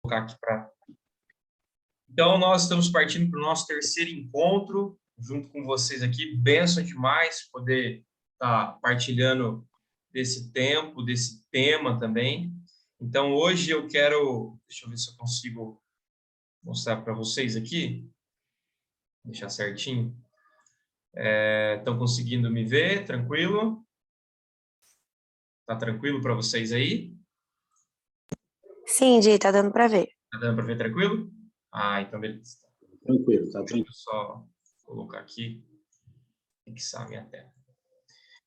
colocar aqui para... Então, nós estamos partindo para o nosso terceiro encontro, junto com vocês aqui. Benção demais poder estar partilhando desse tempo, desse tema também. Então, hoje eu quero... Deixa eu ver se eu consigo mostrar para vocês aqui. Deixar certinho. Estão conseguindo me ver? Tranquilo? Tá tranquilo para vocês aí? Sim, Di, tá dando para ver. Tá dando para ver tranquilo? Ah, então beleza. Tranquilo, tá tranquilo. Deixa eu só colocar aqui, fixar a minha tela.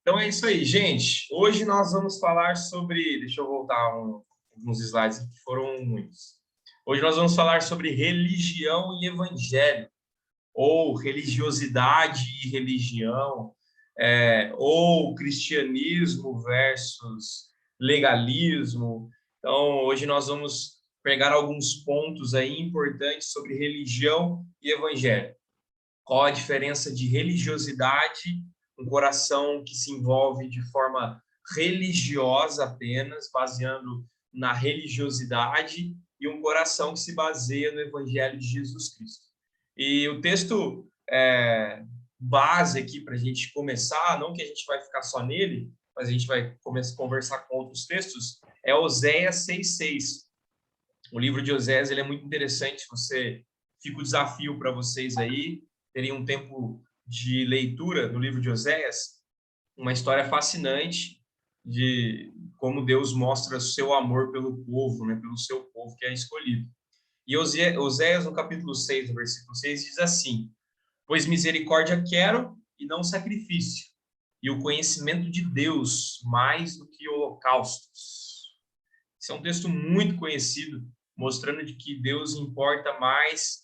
Então é isso aí, gente. Hoje nós vamos falar sobre... Deixa eu voltar alguns slides que foram muitos. Hoje nós vamos falar sobre religião e evangelho, ou religiosidade e religião, ou cristianismo versus legalismo. Então, hoje nós vamos pegar alguns pontos aí importantes sobre religião e evangelho. Qual a diferença de religiosidade, um coração que se envolve de forma religiosa apenas, baseando na religiosidade, e um coração que se baseia no Evangelho de Jesus Cristo. E o texto base aqui para a gente começar, não que a gente vai ficar só nele, mas a gente vai começar a conversar com outros textos, é Oséias 6,6. O livro de Oséias ele é muito interessante, fica o desafio para vocês aí, terem um tempo de leitura do livro de Oséias, uma história fascinante de como Deus mostra o seu amor pelo povo, né, pelo seu povo que é escolhido. E Oséias, no capítulo 6, no versículo 6, diz assim: pois misericórdia quero e não sacrifício, e o conhecimento de Deus mais do que holocaustos. Esse é um texto muito conhecido, mostrando de que Deus importa mais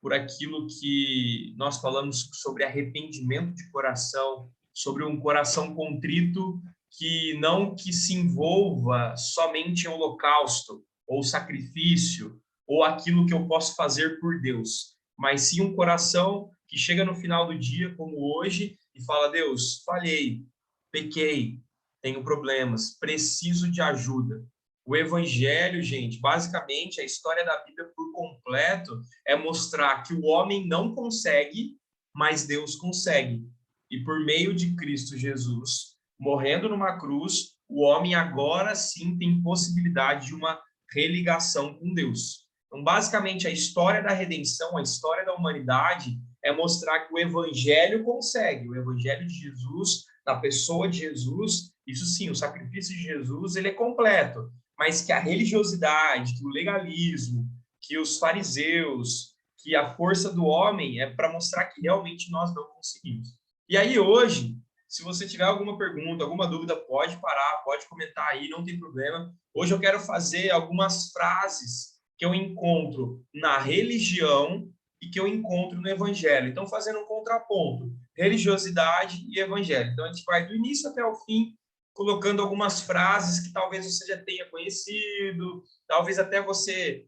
por aquilo que nós falamos sobre arrependimento de coração, sobre um coração contrito que se envolva somente em holocausto ou sacrifício ou aquilo que eu posso fazer por Deus, mas sim um coração que chega no final do dia, como hoje, e fala: Deus, falhei, pequei, tenho problemas, preciso de ajuda. O evangelho, gente, basicamente, a história da Bíblia por completo é mostrar que o homem não consegue, mas Deus consegue. E por meio de Cristo Jesus, morrendo numa cruz, o homem agora sim tem possibilidade de uma religação com Deus. Então, basicamente, a história da redenção, a história da humanidade é mostrar que o evangelho consegue. O evangelho de Jesus, da pessoa de Jesus, isso sim, o sacrifício de Jesus, ele é completo. Mas que a religiosidade, que o legalismo, que os fariseus, que a força do homem é para mostrar que realmente nós não conseguimos. E aí hoje, se você tiver alguma pergunta, alguma dúvida, pode parar, pode comentar aí, não tem problema. Hoje eu quero fazer algumas frases que eu encontro na religião e que eu encontro no evangelho. Então, fazendo um contraponto, religiosidade e evangelho. Então, a gente vai do início até o fim, colocando algumas frases que talvez você já tenha conhecido, talvez até você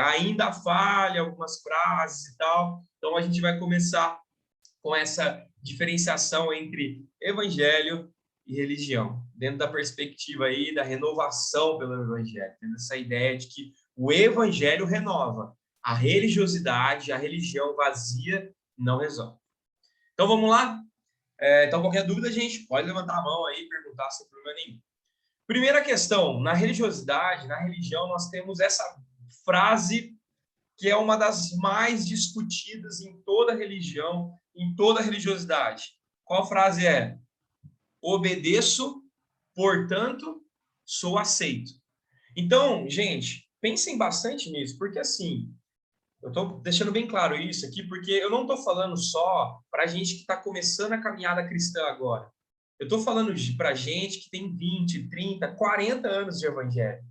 ainda fale algumas frases e tal. Então, a gente vai começar com essa diferenciação entre evangelho e religião, dentro da perspectiva aí da renovação pelo evangelho, tendo essa ideia de que o evangelho renova, a religiosidade, a religião vazia não resolve. Então, vamos lá? Então, qualquer dúvida, gente, pode levantar a mão aí e perguntar sem problema nenhum. Primeira questão, na religiosidade, na religião, nós temos essa frase que é uma das mais discutidas em toda religião, em toda religiosidade. Qual frase é? Obedeço, portanto, sou aceito. Então, gente, pensem bastante nisso, porque assim, eu estou deixando bem claro isso aqui, porque eu não estou falando só para a gente que está começando a caminhada cristã agora. Eu estou falando para gente que tem 20, 30, 40 anos de evangelho,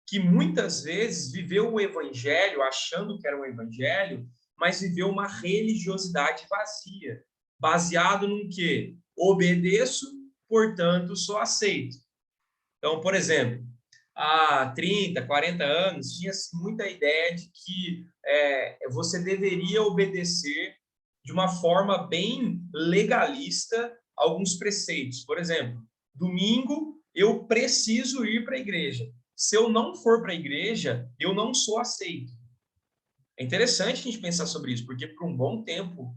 que muitas vezes viveu o evangelho achando que era um evangelho, mas viveu uma religiosidade vazia, baseado no quê? Obedeço, portanto, sou aceito. Então, por exemplo, há 30, 40 anos, tinha-se muita ideia de que você deveria obedecer de uma forma bem legalista alguns preceitos. Por exemplo, domingo eu preciso ir para a igreja. se eu não for para a igreja, eu não sou aceito. É interessante a gente pensar sobre isso, porque por um bom tempo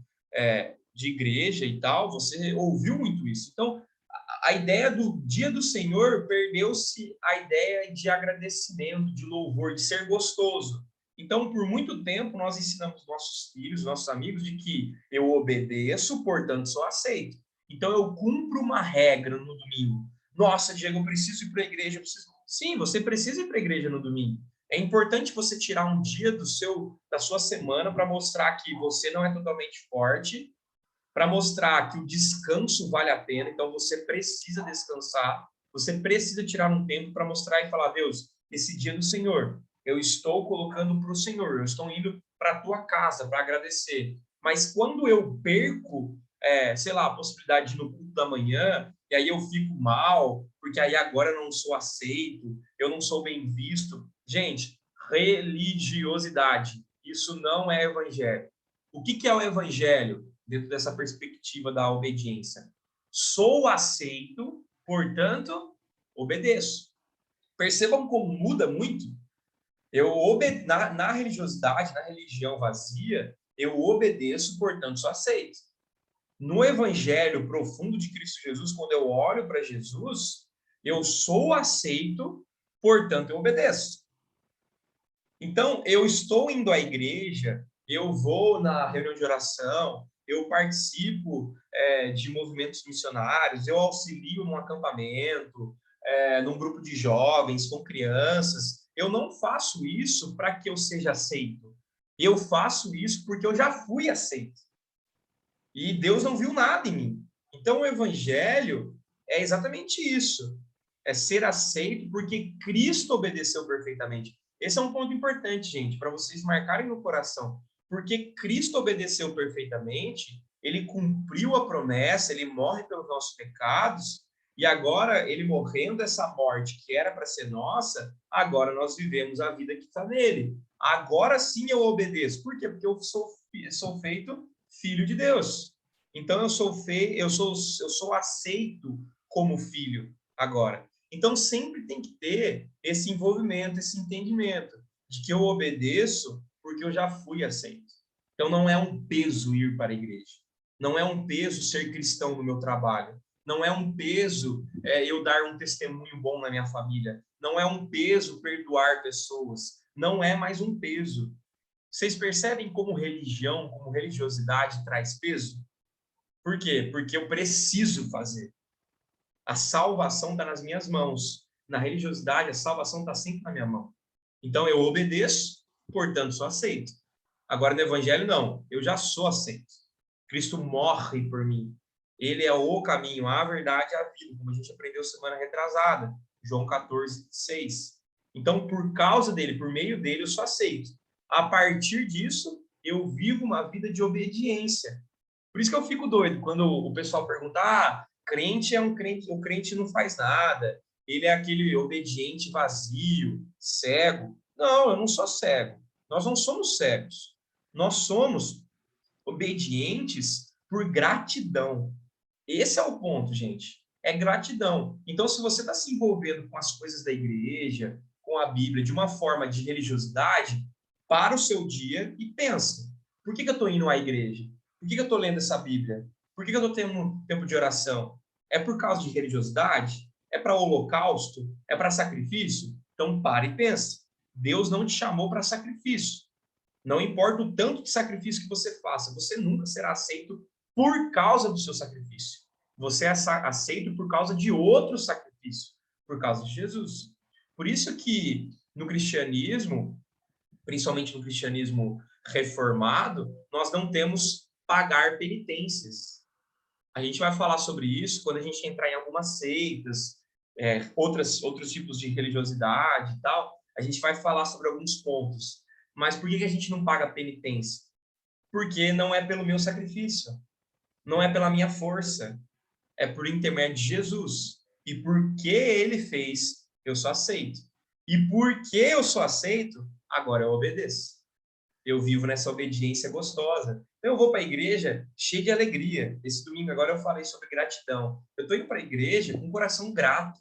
de igreja e tal, você ouviu muito isso. Então, a ideia do dia do Senhor perdeu-se a ideia de agradecimento, de louvor, de ser gostoso. Então, por muito tempo, nós ensinamos nossos filhos, nossos amigos, de que eu obedeço, portanto, sou aceito. Então, eu cumpro uma regra no domingo. Nossa, Diego, eu preciso ir para a igreja. Sim, você precisa ir para a igreja no domingo. É importante você tirar um dia da sua semana para mostrar que você não é totalmente forte, para mostrar que o descanso vale a pena. Então, você precisa descansar, você precisa tirar um tempo para mostrar e falar: Deus, esse dia do Senhor, eu estou colocando para o Senhor, eu estou indo para a tua casa para agradecer. Mas quando eu perco, sei lá, a possibilidade de ir no culto da manhã, e aí eu fico mal, porque aí agora eu não sou aceito, eu não sou bem visto. Gente, religiosidade, isso não é evangelho. O que é o evangelho dentro dessa perspectiva da obediência? Sou aceito, portanto, obedeço. Percebam como muda muito. Na religiosidade, na religião vazia, eu obedeço, portanto, sou aceito. No evangelho profundo de Cristo Jesus, quando eu olho para Jesus, eu sou aceito, portanto, eu obedeço. Então, eu estou indo à igreja, eu vou na reunião de oração, eu participo de movimentos missionários, eu auxilio num acampamento, num grupo de jovens, com crianças. Eu não faço isso para que eu seja aceito. Eu faço isso porque eu já fui aceito. E Deus não viu nada em mim. Então, o evangelho é exatamente isso. É ser aceito porque Cristo obedeceu perfeitamente. Esse é um ponto importante, gente, para vocês marcarem no coração. Porque Cristo obedeceu perfeitamente, ele cumpriu a promessa, ele morre pelos nossos pecados, e agora, ele morrendo essa morte que era para ser nossa, agora nós vivemos a vida que está nele. Agora sim eu obedeço. Por quê? Porque eu sou feito filho de Deus. Então eu sou aceito como filho agora. Então sempre tem que ter esse envolvimento, esse entendimento de que eu obedeço porque eu já fui aceito. Então não é um peso ir para a igreja. Não é um peso ser cristão no meu trabalho. Não é um peso eu dar um testemunho bom na minha família. Não é um peso perdoar pessoas. Não é mais um peso. Vocês percebem como religião, como religiosidade traz peso? Por quê? Porque eu preciso fazer. A salvação está nas minhas mãos. Na religiosidade, a salvação está sempre na minha mão. Então, eu obedeço, portanto, sou aceito. Agora, no evangelho, não. Eu já sou aceito. Cristo morre por mim. Ele é o caminho, a verdade e a vida, como a gente aprendeu semana retrasada. João 14, 6. Então, por causa dele, por meio dele, eu sou aceito. A partir disso, eu vivo uma vida de obediência. Por isso que eu fico doido quando o pessoal pergunta: crente é um crente, o crente não faz nada, ele é aquele obediente vazio, cego. Não, eu não sou cego. Nós não somos cegos. Nós somos obedientes por gratidão. Esse é o ponto, gente. É gratidão. Então, se você está se envolvendo com as coisas da igreja, com a Bíblia, de uma forma de religiosidade, para o seu dia e pensa: por que eu estou indo à igreja? Por que eu estou lendo essa Bíblia? Por que eu estou tendo um tempo de oração? É por causa de religiosidade? É para holocausto? É para sacrifício? Então, para e pensa. Deus não te chamou para sacrifício. Não importa o tanto de sacrifício que você faça, você nunca será aceito por causa do seu sacrifício. Você é aceito por causa de outro sacrifício, por causa de Jesus. Por isso que no cristianismo, principalmente no cristianismo reformado, nós não temos pagar penitências. A gente vai falar sobre isso quando a gente entrar em algumas seitas, outros tipos de religiosidade e tal. A gente vai falar sobre alguns pontos. Mas por que a gente não paga penitência? Porque não é pelo meu sacrifício, não é pela minha força, é por intermédio de Jesus. E porque ele fez, eu sou aceito. E porque eu sou aceito, agora eu obedeço. Eu vivo nessa obediência gostosa. Então, eu vou para a igreja cheio de alegria. Esse domingo agora eu falei sobre gratidão. Eu estou indo para a igreja com um coração grato,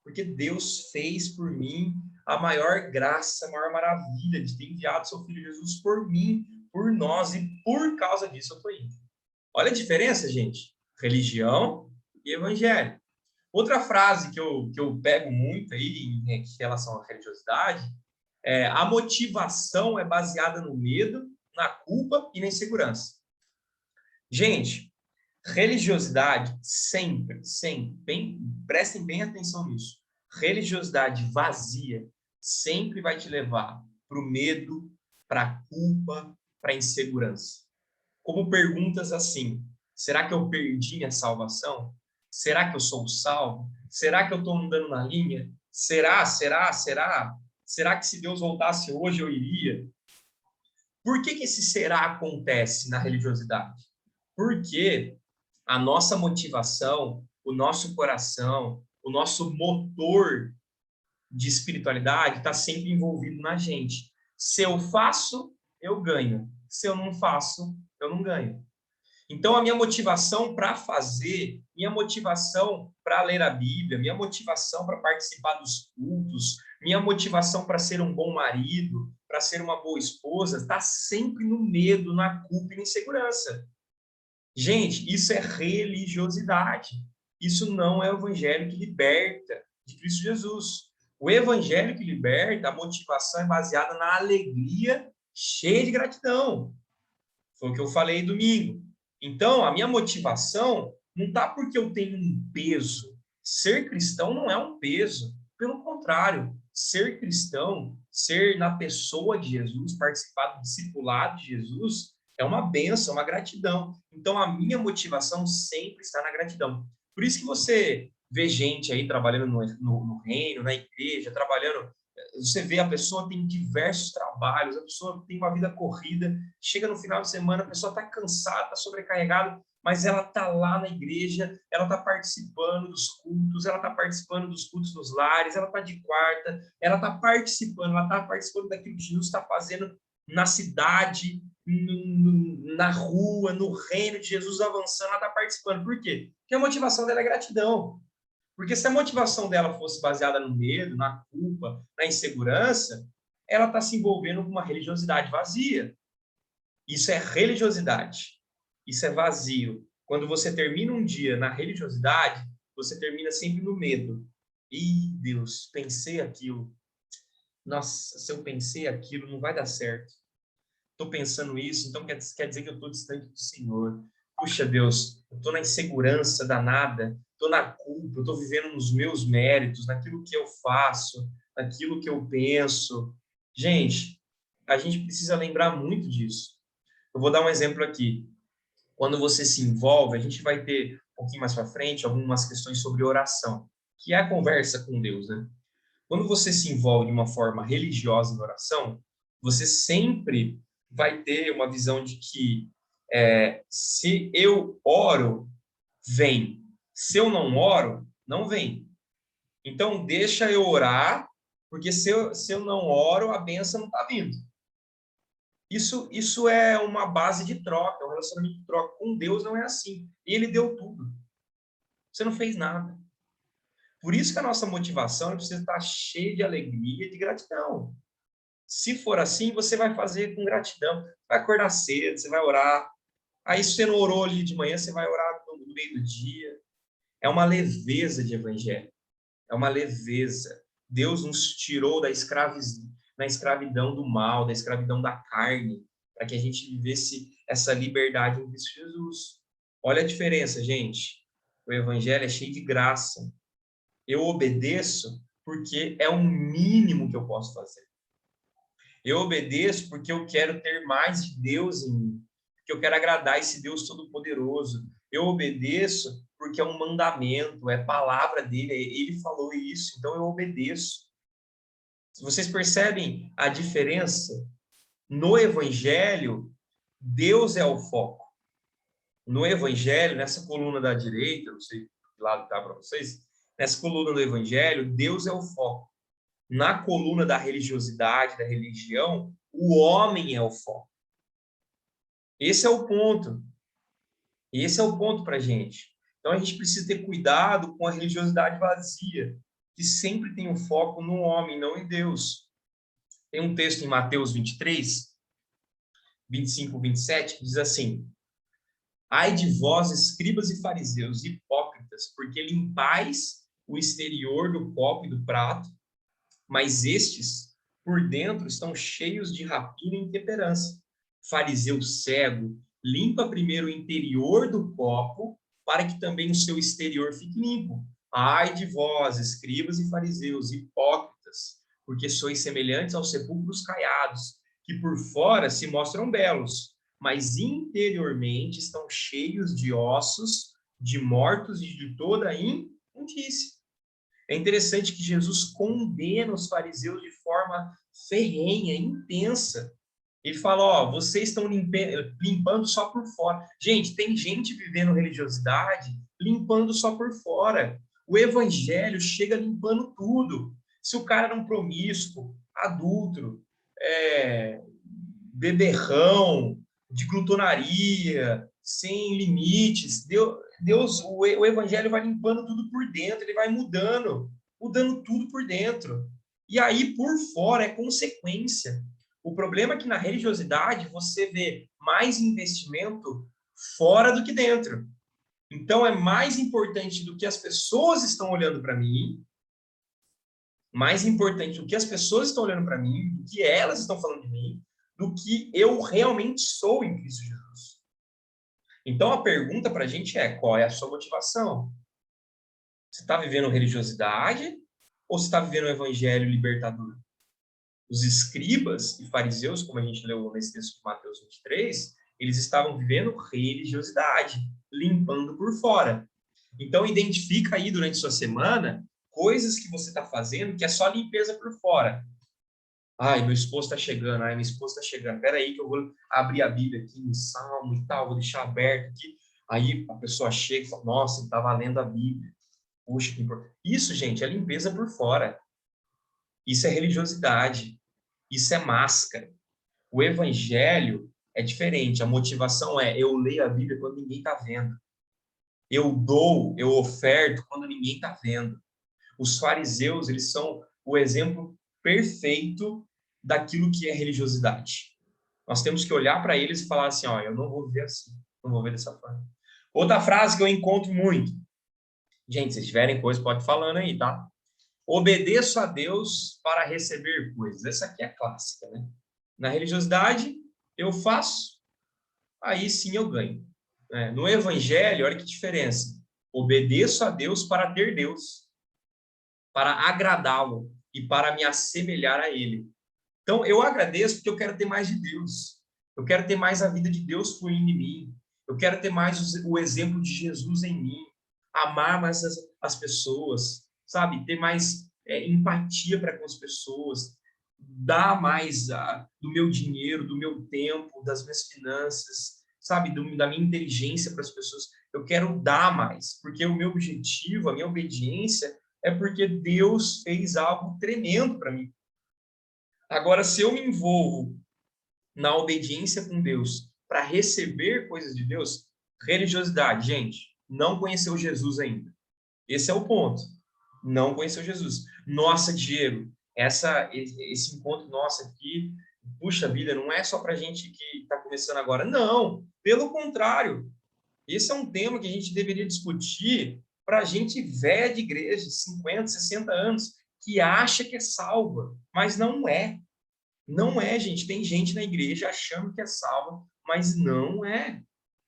porque Deus fez por mim a maior graça, a maior maravilha de ter enviado seu Filho Jesus por mim, por nós, e por causa disso eu estou indo. Olha a diferença, gente. Religião e evangelho. Outra frase que eu pego muito aí em relação à religiosidade é: a motivação é baseada no medo, na culpa e na insegurança. Gente, religiosidade sempre, prestem bem atenção nisso. Religiosidade vazia sempre vai te levar para o medo, para a culpa, para a insegurança. Como perguntas assim: será que eu perdi minha salvação? Será que eu sou salvo? Será que eu estou andando na linha? Será? Será que se Deus voltasse hoje eu iria? Por que esse será acontece na religiosidade? Porque a nossa motivação, o nosso coração, o nosso motor de espiritualidade está sempre envolvido na gente. Se eu faço, eu ganho. Se eu não faço, eu não ganho. Então, a minha motivação para fazer, minha motivação para ler a Bíblia, minha motivação para participar dos cultos, minha motivação para ser um bom marido, para ser uma boa esposa, está sempre no medo, na culpa e na insegurança. Gente, isso é religiosidade. Isso não é o evangelho que liberta de Cristo Jesus. O evangelho que liberta, a motivação é baseada na alegria, cheia de gratidão. Foi o que eu falei domingo. Então, a minha motivação não está porque eu tenho um peso. Ser cristão não é um peso. Pelo contrário, ser cristão, ser na pessoa de Jesus, participar do discipulado de Jesus, é uma bênção, uma gratidão. Então, a minha motivação sempre está na gratidão. Por isso que você vê gente aí trabalhando no reino, na igreja, trabalhando. Você vê, a pessoa tem diversos trabalhos, a pessoa tem uma vida corrida, chega no final de semana, a pessoa está cansada, está sobrecarregada, mas ela está lá na igreja, ela está participando dos cultos, ela está participando dos cultos nos lares, ela está de quarta, ela está participando daquilo que Jesus está fazendo na cidade, na rua, no reino de Jesus avançando, ela está participando. Por quê? Porque a motivação dela é gratidão. Porque se a motivação dela fosse baseada no medo, na culpa, na insegurança, ela está se envolvendo com uma religiosidade vazia. Isso é religiosidade. Isso é vazio. Quando você termina um dia na religiosidade, você termina sempre no medo. Ih, Deus, pensei aquilo. Nossa, se eu pensei aquilo, não vai dar certo. Estou pensando isso, então quer dizer que eu estou distante do Senhor. Puxa, Deus, eu estou na insegurança danada, estou na culpa, estou vivendo nos meus méritos, naquilo que eu faço, naquilo que eu penso. Gente, a gente precisa lembrar muito disso. Eu vou dar um exemplo aqui. Quando você se envolve, a gente vai ter um pouquinho mais para frente algumas questões sobre oração, que é a conversa com Deus, né? Quando você se envolve de uma forma religiosa na oração, você sempre vai ter uma visão de que se eu oro, vem. Se eu não oro, não vem. Então, deixa eu orar, porque se eu não oro, a bênção não está vindo. Isso é uma base de troca, um relacionamento de troca. Com Deus não é assim. Ele deu tudo. Você não fez nada. Por isso que a nossa motivação precisa estar cheia de alegria e de gratidão. Se for assim, você vai fazer com gratidão. Vai acordar cedo, você vai orar. Aí, se você não orou ali de manhã, você vai orar no meio do dia. É uma leveza de evangelho. É uma leveza. Deus nos tirou da escravidão do mal, da escravidão da carne, para que a gente vivesse essa liberdade em Cristo Jesus. Olha a diferença, gente. O evangelho é cheio de graça. Eu obedeço porque é o mínimo que eu posso fazer. Eu obedeço porque eu quero ter mais de Deus em mim, porque eu quero agradar esse Deus Todo-Poderoso. Eu obedeço porque é um mandamento, é palavra dele, ele falou isso, então eu obedeço. Vocês percebem a diferença? No Evangelho, Deus é o foco. No Evangelho, nessa coluna da direita, não sei que lado está para vocês, nessa coluna do Evangelho, Deus é o foco. Na coluna da religiosidade, da religião, o homem é o foco. Esse é o ponto. Esse é o ponto para a gente. Então, a gente precisa ter cuidado com a religiosidade vazia. que sempre tem o foco no homem, não em Deus. Tem um texto em Mateus 23, 25, 27, que diz assim: ai de vós, escribas e fariseus, hipócritas, porque limpais o exterior do copo e do prato, mas estes, por dentro, estão cheios de rapina e intemperança. Fariseu cego, limpa primeiro o interior do copo, para que também o seu exterior fique limpo. Ai de vós, escribas e fariseus, hipócritas, porque sois semelhantes aos sepulcros caiados, que por fora se mostram belos, mas interiormente estão cheios de ossos, de mortos e de toda imundície. É interessante que Jesus condena os fariseus de forma ferrenha, intensa. Ele fala, ó, vocês estão limpando só por fora. Gente, tem gente vivendo religiosidade limpando só por fora. O evangelho chega limpando tudo. Se o cara era um promíscuo, adúltero, beberrão, de glutonaria, sem limites, Deus, o evangelho vai limpando tudo por dentro, ele vai mudando tudo por dentro. E aí, por fora, é consequência. O problema é que na religiosidade você vê mais investimento fora do que dentro. Então, é mais importante do que as pessoas estão olhando para mim, mais importante do que as pessoas estão olhando para mim, do que elas estão falando de mim, do que eu realmente sou em Cristo Jesus. Então, a pergunta para a gente é, qual é a sua motivação? Você está vivendo religiosidade ou você está vivendo o evangelho libertador? Os escribas e fariseus, como a gente leu nesse texto de Mateus 23, eles estavam vivendo religiosidade, limpando por fora. Então, identifica aí durante sua semana coisas que você está fazendo que é só limpeza por fora. Ai, meu esposo está chegando, ai, minha esposa está chegando. Espera aí que eu vou abrir a Bíblia aqui no Salmo e tal, vou deixar aberto aqui. Aí a pessoa chega e fala, nossa, ele estava lendo a Bíblia. Puxa, que importante. Isso, gente, é limpeza por fora. Isso é religiosidade. Isso é máscara. O evangelho é diferente. A motivação é, eu leio a Bíblia quando ninguém está vendo. Eu dou, eu oferto quando ninguém está vendo. Os fariseus, eles são o exemplo perfeito daquilo que é religiosidade. Nós temos que olhar para eles e falar assim, ó, eu não vou viver assim, não vou viver dessa forma. Outra frase que eu encontro muito. Gente, se tiverem coisa, pode ir falando aí, tá? Obedeço a Deus para receber coisas. Essa aqui é clássica, né? Na religiosidade, eu faço, aí sim eu ganho. No evangelho, olha que diferença. Obedeço a Deus para ter Deus, para agradá-lo e para me assemelhar a ele. Então, eu agradeço porque eu quero ter mais de Deus. Eu quero ter mais a vida de Deus fluindo em mim. Eu quero ter mais o exemplo de Jesus em mim. Amar mais as pessoas, sabe? Ter mais empatia para com as pessoas. Dar mais do meu dinheiro, do meu tempo, das minhas finanças, sabe? Da minha inteligência para as pessoas. Eu quero dar mais, porque o meu objetivo, a minha obediência, é porque Deus fez algo tremendo para mim. Agora, se eu me envolvo na obediência com Deus para receber coisas de Deus, religiosidade, gente, não conheceu Jesus ainda. Esse é o ponto. Não conheceu Jesus. Nossa, Diego, esse encontro nosso aqui, puxa vida, não é só para gente que está começando agora. Não, pelo contrário. Esse é um tema que a gente deveria discutir para gente velha de igreja, de 50, 60 anos, que acha que é salva, mas não é. Não é, gente. Tem gente na igreja achando que é salva, mas não é.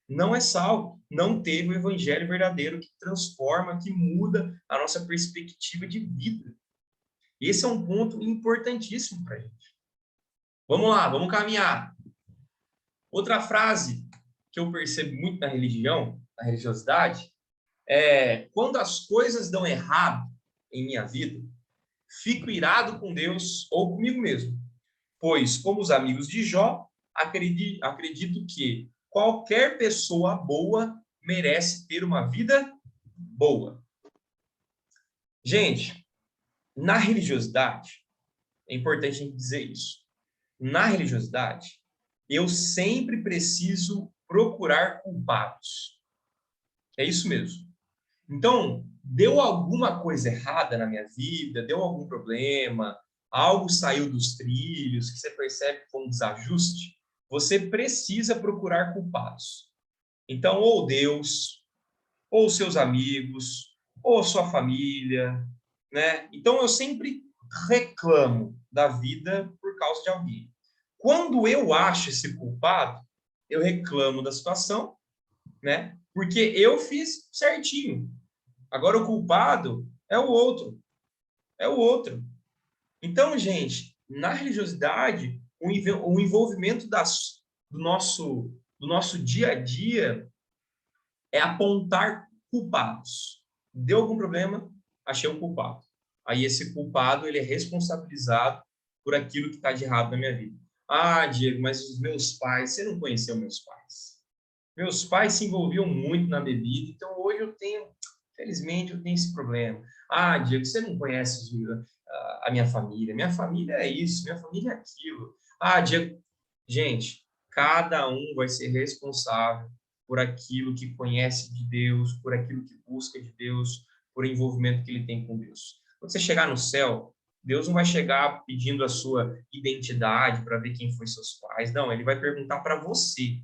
Não é salvo. Não teve o evangelho verdadeiro que transforma, que muda a nossa perspectiva de vida. Esse é um ponto importantíssimo para a gente. Vamos lá, vamos caminhar. Outra frase que eu percebo muito na religião, na religiosidade, é quando as coisas dão errado em minha vida, fico irado com Deus ou comigo mesmo. Pois, como os amigos de Jó, acredito que qualquer pessoa boa merece ter uma vida boa. Gente, na religiosidade, é importante a gente dizer isso. Na religiosidade, eu sempre preciso procurar culpados. É isso mesmo. Então, deu alguma coisa errada na minha vida, deu algum problema, algo saiu dos trilhos, que você percebe que foi um desajuste, você precisa procurar culpados. Então, ou Deus, ou seus amigos, ou sua família, né? Então, eu sempre reclamo da vida por causa de alguém. Quando eu acho esse culpado, eu reclamo da situação, né? Porque eu fiz certinho. Agora o culpado é o outro. É o outro. Então, gente, na religiosidade, o envolvimento do nosso dia a dia é apontar culpados. Deu algum problema? Achei um culpado. Aí esse culpado ele é responsabilizado por aquilo que está de errado na minha vida. Ah, Diego, mas os meus pais, você não conheceu meus pais. Meus pais se envolviam muito na bebida, então hoje eu tenho, felizmente, eu tenho esse problema. Ah, Diego, você não conhece a minha família. Minha família é isso, minha família é aquilo. Ah, Diego, gente, cada um vai ser responsável por aquilo que conhece de Deus, por aquilo que busca de Deus, por envolvimento que ele tem com Deus. Quando você chegar no céu, Deus não vai chegar pedindo a sua identidade para ver quem foi seus pais. Não, ele vai perguntar para você.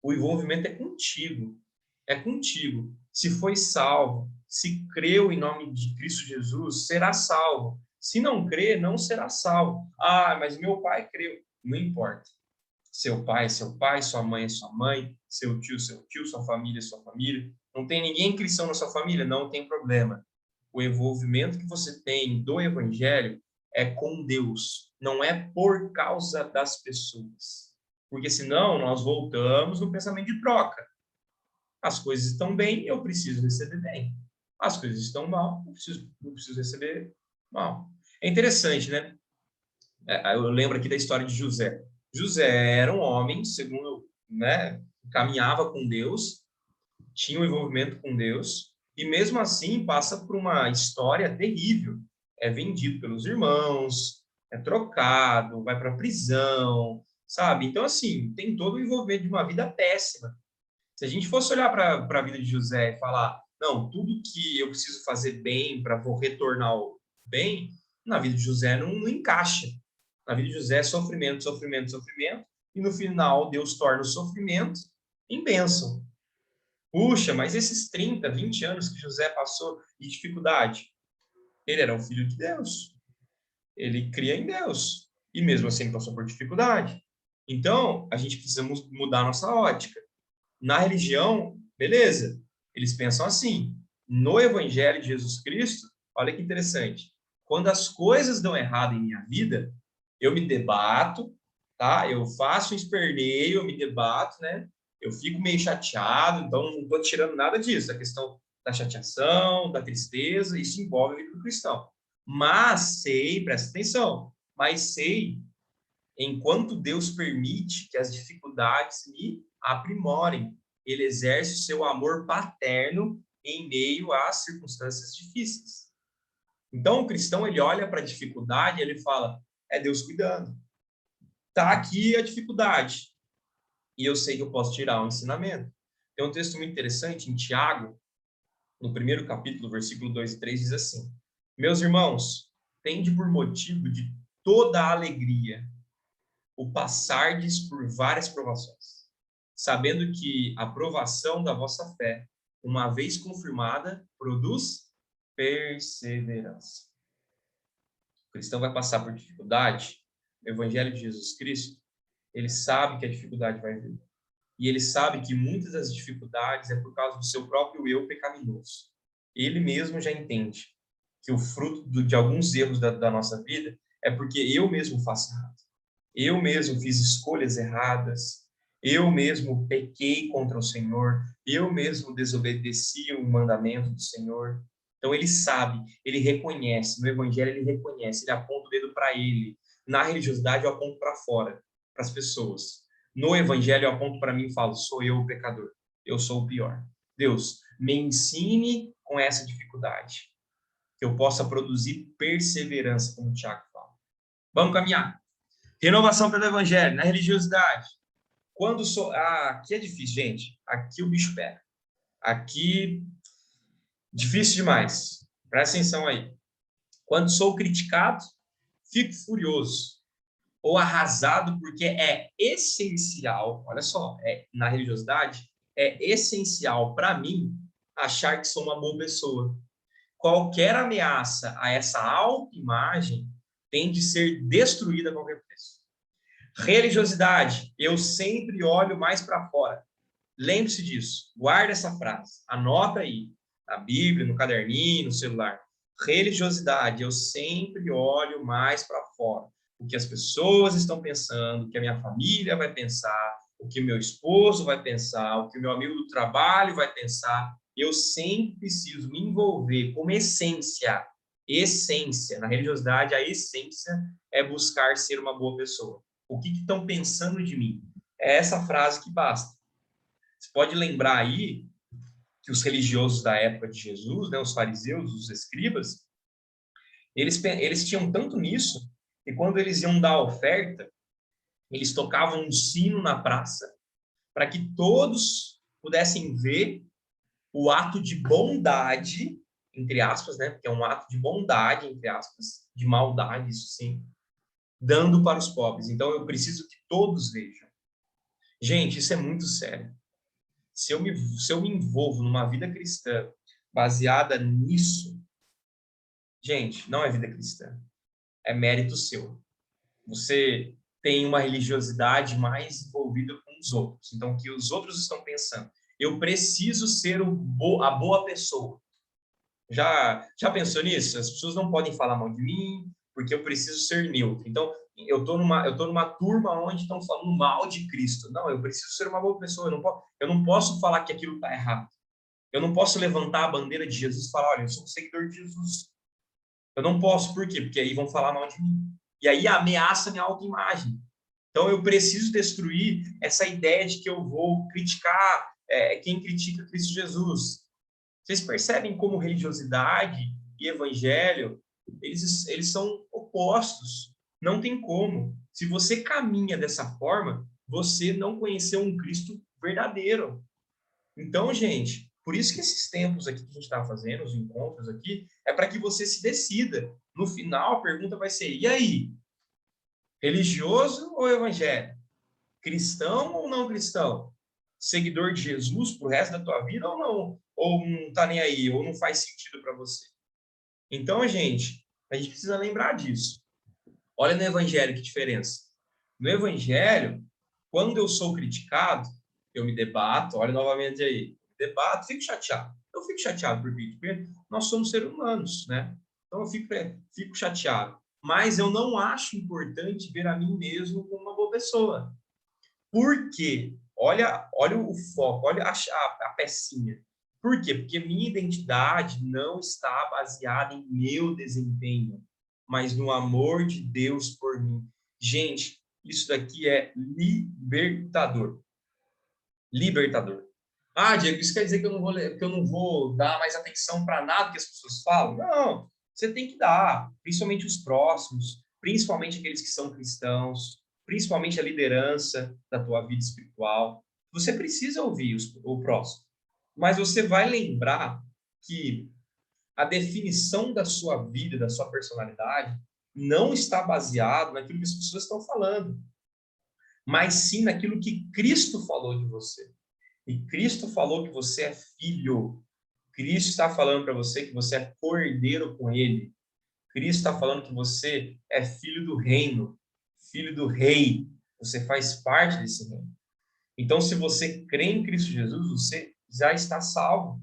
O envolvimento é contigo. É contigo. Se foi salvo, se creu em nome de Cristo Jesus, será salvo. Se não crer, não será salvo. Ah, mas meu pai creu. Não importa. Seu pai é seu pai, sua mãe é sua mãe, seu tio, sua família é sua família. Não tem ninguém cristão na sua família? Não tem problema. O envolvimento que você tem do evangelho é com Deus, não é por causa das pessoas. Porque senão nós voltamos no pensamento de troca. As coisas estão bem, eu preciso receber bem. As coisas estão mal, eu preciso receber mal. É interessante, né? Eu lembro aqui da história de José. José era um homem, segundo, né, caminhava com Deus, tinha um envolvimento com Deus, e mesmo assim passa por uma história terrível. É vendido pelos irmãos, é trocado, vai para a prisão, sabe? Então, assim, tem todo o envolvimento de uma vida péssima. Se a gente fosse olhar para a vida de José e falar, não, tudo que eu preciso fazer bem para vou retornar o bem, na vida de José não encaixa. Na vida de José é sofrimento, sofrimento, sofrimento, e no final Deus torna o sofrimento em bênção. Puxa, mas esses 30, 20 anos que José passou de dificuldade, ele era um filho de Deus. Ele cria em Deus. E mesmo assim passou por dificuldade. Então, a gente precisa mudar a nossa ótica. Na religião, beleza, eles pensam assim. No Evangelho de Jesus Cristo, olha que interessante. Quando as coisas dão errado em minha vida, eu me debato, tá? Eu faço um esperneio, eu me debato, né? Eu fico meio chateado, então não estou tirando nada disso. A questão da chateação, da tristeza, isso envolve a vida do cristão. Mas sei, presta atenção, mas sei enquanto Deus permite que as dificuldades me aprimorem, ele exerce o seu amor paterno em meio às circunstâncias difíceis. Então, o cristão, ele olha para a dificuldade e ele fala, é Deus cuidando. Está aqui a dificuldade. E eu sei que eu posso tirar um ensinamento. Tem um texto muito interessante em Tiago, no primeiro capítulo, versículo 2 e 3, diz assim, meus irmãos, tende por motivo de toda a alegria o passardes por várias provações, sabendo que a provação da vossa fé, uma vez confirmada, produz perseverança. O cristão vai passar por dificuldade, o Evangelho de Jesus Cristo, ele sabe que a dificuldade vai vir. E ele sabe que muitas das dificuldades é por causa do seu próprio eu pecaminoso. Ele mesmo já entende que o fruto de alguns erros da nossa vida é porque eu mesmo faço errado. Eu mesmo fiz escolhas erradas, eu mesmo pequei contra o Senhor, eu mesmo desobedeci o mandamento do Senhor. Então ele sabe, ele reconhece, no Evangelho ele reconhece, ele aponta o dedo para ele. Na religiosidade eu aponto para fora, para as pessoas. No Evangelho eu aponto para mim e falo, sou eu o pecador, eu sou o pior. Deus, me ensine com essa dificuldade, que eu possa produzir perseverança, como o Tiago fala. Vamos caminhar. Renovação pelo Evangelho, na religiosidade. Quando aqui é difícil, gente. Aqui o bicho pega. Aqui Difícil demais. Presta atenção aí. Quando sou criticado, fico furioso ou arrasado, porque é essencial, olha só, na religiosidade, é essencial para mim achar que sou uma boa pessoa. Qualquer ameaça a essa autoimagem tem de ser destruída a qualquer preço. Religiosidade, eu sempre olho mais para fora. Lembre-se disso, guarda essa frase, anota aí, na Bíblia, no caderninho, no celular. Religiosidade, eu sempre olho mais para fora. O que as pessoas estão pensando, o que a minha família vai pensar, o que meu esposo vai pensar, o que o meu amigo do trabalho vai pensar. Eu sempre preciso me envolver como essência. Essência. Na religiosidade, a essência é buscar ser uma boa pessoa. O que estão pensando de mim? É essa frase que basta. Você pode lembrar aí que os religiosos da época de Jesus, né, os fariseus, os escribas, eles tinham tanto nisso que quando eles iam dar a oferta, eles tocavam um sino na praça para que todos pudessem ver o ato de bondade, entre aspas, né, porque é um ato de bondade, entre aspas, de maldade, isso sim, dando para os pobres. Então eu preciso que todos vejam. Gente, isso é muito sério. Se eu me envolvo numa vida cristã baseada nisso, gente, não é vida cristã, é mérito seu. Você tem uma religiosidade mais envolvida com os outros. Então, o que os outros estão pensando? Eu preciso ser a boa pessoa. Já pensou nisso? As pessoas não podem falar mal de mim, porque eu preciso ser neutro. Então, eu tô numa turma onde estão falando mal de Cristo. Não, eu preciso ser uma boa pessoa. Eu não posso falar que aquilo está errado. Eu não posso levantar a bandeira de Jesus e falar, olha, eu sou um seguidor de Jesus. Eu não posso, por quê? Porque aí vão falar mal de mim. E aí ameaça minha autoimagem. Então eu preciso destruir essa ideia de que eu vou criticar quem critica Cristo Jesus. Vocês percebem como religiosidade e evangelho, eles são opostos. Não tem como. Se você caminha dessa forma, você não conheceu um Cristo verdadeiro. Então, gente, por isso que esses tempos aqui que a gente está fazendo, os encontros aqui, é para que você se decida. No final, a pergunta vai ser: e aí? Religioso ou evangélico? Cristão ou não cristão? Seguidor de Jesus pro resto da tua vida ou não? Ou não tá nem aí, ou não faz sentido para você? Então, gente, a gente precisa lembrar disso. Olha no evangelho que diferença. No evangelho, quando eu sou criticado, eu me debato, olha novamente aí, debato, fico chateado. Eu fico chateado por vídeo, porque nós somos seres humanos, né? Então eu fico chateado. Mas eu não acho importante ver a mim mesmo como uma boa pessoa. Por quê? Olha o foco, olha a pecinha. Por quê? Porque minha identidade não está baseada em meu desempenho, mas no amor de Deus por mim. Gente, isso daqui é libertador. Libertador. Ah, Diego, isso quer dizer que eu não vou dar mais atenção para nada que as pessoas falam? Não, você tem que dar, principalmente os próximos, principalmente aqueles que são cristãos, principalmente a liderança da tua vida espiritual. Você precisa ouvir o próximo, mas você vai lembrar que a definição da sua vida, da sua personalidade, não está baseado naquilo que as pessoas estão falando, mas sim naquilo que Cristo falou de você. E Cristo falou que você é filho. Cristo está falando para você que você é cordeiro com ele. Cristo está falando que você é filho do reino, filho do rei. Você faz parte desse reino. Então, se você crê em Cristo Jesus, você já está salvo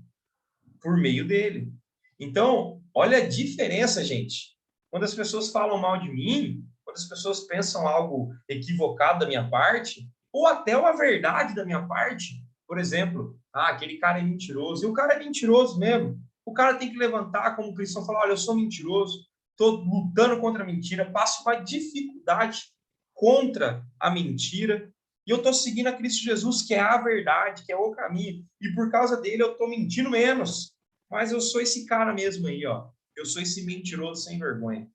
por meio dele. Então, olha a diferença, gente. Quando as pessoas falam mal de mim, quando as pessoas pensam algo equivocado da minha parte, ou até uma verdade da minha parte, por exemplo, aquele cara é mentiroso, e o cara é mentiroso mesmo. O cara tem que levantar como cristão e falar: olha, eu sou mentiroso, estou lutando contra a mentira, passo uma dificuldade contra a mentira, e eu estou seguindo a Cristo Jesus, que é a verdade, que é o caminho, e por causa dele eu estou mentindo menos. Mas eu sou esse cara mesmo aí, ó. Eu sou esse mentiroso sem vergonha.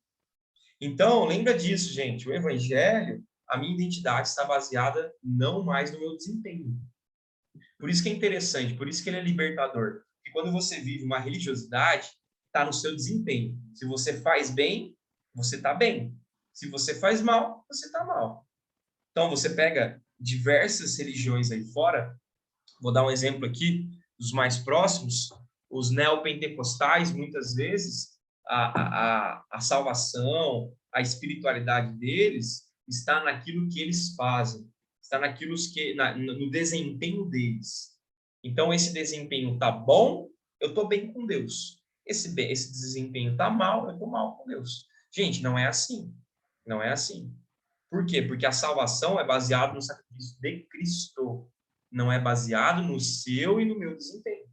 Então, lembra disso, gente. O evangelho, a minha identidade está baseada não mais no meu desempenho. Por isso que é interessante, por isso que ele é libertador. que quando você vive uma religiosidade, está no seu desempenho. Se você faz bem, você está bem. Se você faz mal, você está mal. Então, você pega diversas religiões aí fora, vou dar um exemplo aqui, dos mais próximos, os neopentecostais, muitas vezes, a salvação, a espiritualidade deles está naquilo que eles fazem, está no desempenho deles. Então, esse desempenho está bom, eu estou bem com Deus. Esse desempenho está mal, eu estou mal com Deus. Gente, não é assim. Não é assim. Por quê? Porque a salvação é baseada no sacrifício de Cristo. Não é baseado no seu e no meu desempenho.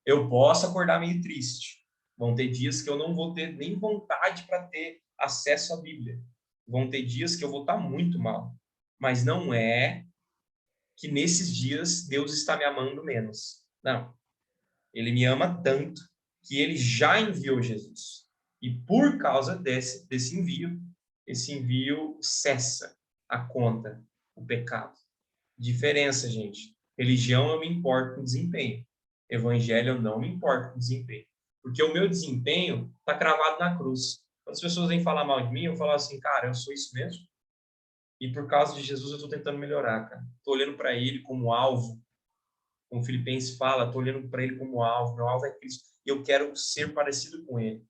Eu posso acordar meio triste. Vão ter dias que eu não vou ter nem vontade para ter acesso à Bíblia. Vão ter dias que eu vou estar muito mal. Mas não é que nesses dias Deus está me amando menos. Não. Ele me ama tanto que ele já enviou Jesus. E por causa desse envio, esse envio cessa a conta, o pecado. Diferença, gente. Religião eu me importo com desempenho. Evangelho eu não me importo com desempenho. Porque o meu desempenho está cravado na cruz. Quando as pessoas vêm falar mal de mim, eu falo assim, cara, eu sou isso mesmo. E por causa de Jesus eu estou tentando melhorar, cara. Estou olhando para ele como alvo. Como Filipenses fala, estou olhando para ele como alvo. Meu alvo é Cristo. E eu quero ser parecido com ele.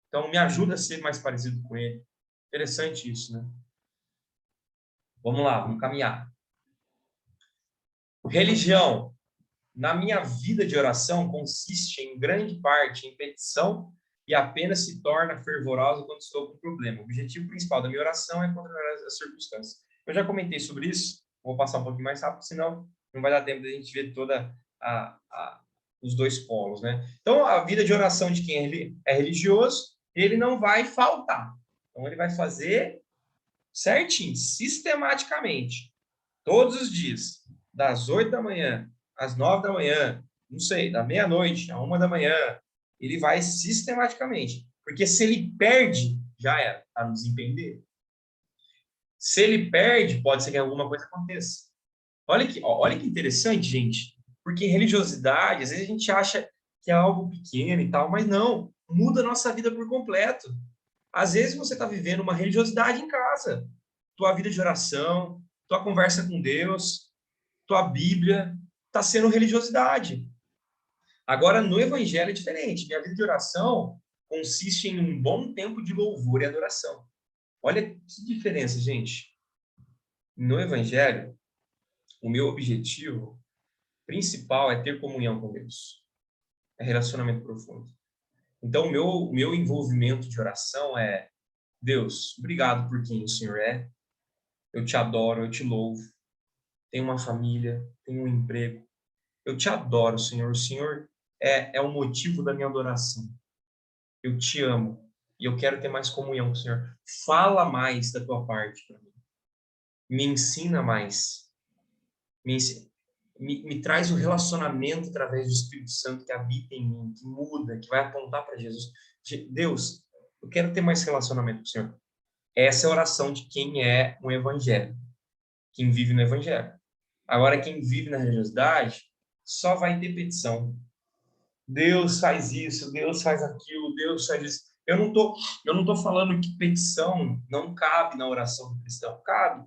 Então, me ajuda a ser mais parecido com ele. Interessante isso, né? Vamos lá, vamos caminhar. Religião. Na minha vida de oração, consiste em grande parte em petição e apenas se torna fervorosa quando estou com problema. O objetivo principal da minha oração é controlar as circunstâncias. Eu já comentei sobre isso, vou passar um pouquinho mais rápido, senão não vai dar tempo da gente ver toda os dois polos, né? Então, a vida de oração de quem é religioso, ele não vai faltar. Então, ele vai fazer certinho, sistematicamente, todos os dias, das 8 da manhã às 9 da manhã, não sei, da meia-noite à 1 da manhã, ele vai sistematicamente. Porque se ele perde, já era, está no desempenho dele. Se ele perde, pode ser que alguma coisa aconteça. Olha que interessante, gente. Porque religiosidade, às vezes a gente acha que é algo pequeno e tal, mas não. Muda a nossa vida por completo. Às vezes você está vivendo uma religiosidade em casa. Tua vida de oração, tua conversa com Deus, tua Bíblia, está sendo religiosidade. Agora, no Evangelho é diferente. Minha vida de oração consiste em um bom tempo de louvor e adoração. Olha que diferença, gente. No Evangelho, o meu objetivo principal é ter comunhão com Deus. É relacionamento profundo. Então, o meu envolvimento de oração é: Deus, obrigado por quem o Senhor é. Eu te adoro, eu te louvo. Tenho uma família, tenho um emprego. Eu te adoro, Senhor. O Senhor é o motivo da minha adoração. Eu te amo e eu quero ter mais comunhão com o Senhor. Fala mais da tua parte para mim. Me ensina mais. Me traz o relacionamento através do Espírito Santo que habita em mim, que muda, que vai apontar para Jesus. Deus, eu quero ter mais relacionamento com o Senhor. Essa é a oração de quem é um evangelho, quem vive no evangelho. Agora, quem vive na religiosidade só vai ter petição. Deus faz isso, Deus faz aquilo, Deus faz isso. Eu não tô falando que petição não cabe na oração do cristão. Cabe.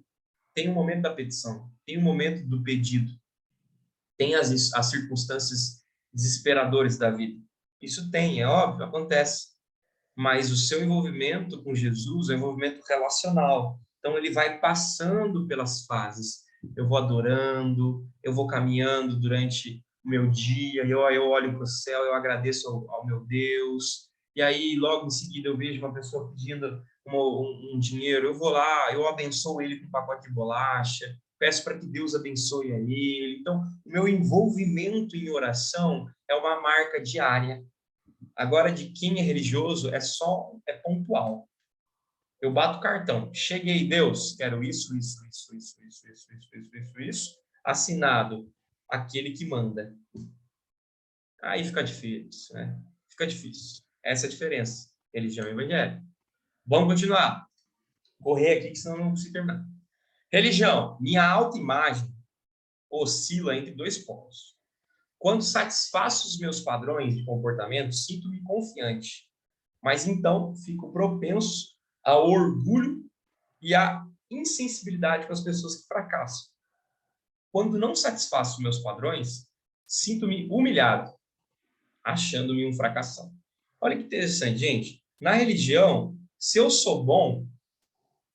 Tem um momento da petição, tem um momento do pedido, tem as circunstâncias desesperadoras da vida. Isso tem, é óbvio, acontece. Mas o seu envolvimento com Jesus é um envolvimento relacional. Então, ele vai passando pelas fases. Eu vou adorando, eu vou caminhando durante o meu dia, eu olho para o céu, eu agradeço ao meu Deus. E aí, logo em seguida, eu vejo uma pessoa pedindo um dinheiro, eu vou lá, eu abençoo ele com um pacote de bolacha, peço para que Deus abençoe a ele. Então, o meu envolvimento em oração é uma marca diária. Agora, de quem é religioso, é pontual. Eu bato o cartão. Cheguei, Deus, quero isso. Assinado. Aquele que manda. Aí fica difícil, né? Fica difícil. Essa é a diferença. Religião e evangelho. Vamos continuar. Correr aqui, que senão não consigo terminar. Religião. Minha autoimagem oscila entre dois polos. Quando satisfaço os meus padrões de comportamento, sinto-me confiante. Mas então fico propenso ao orgulho e à insensibilidade com as pessoas que fracassam. Quando não satisfaço meus padrões, sinto-me humilhado, achando-me um fracassado. Olha que interessante, gente. Na religião, se eu sou bom,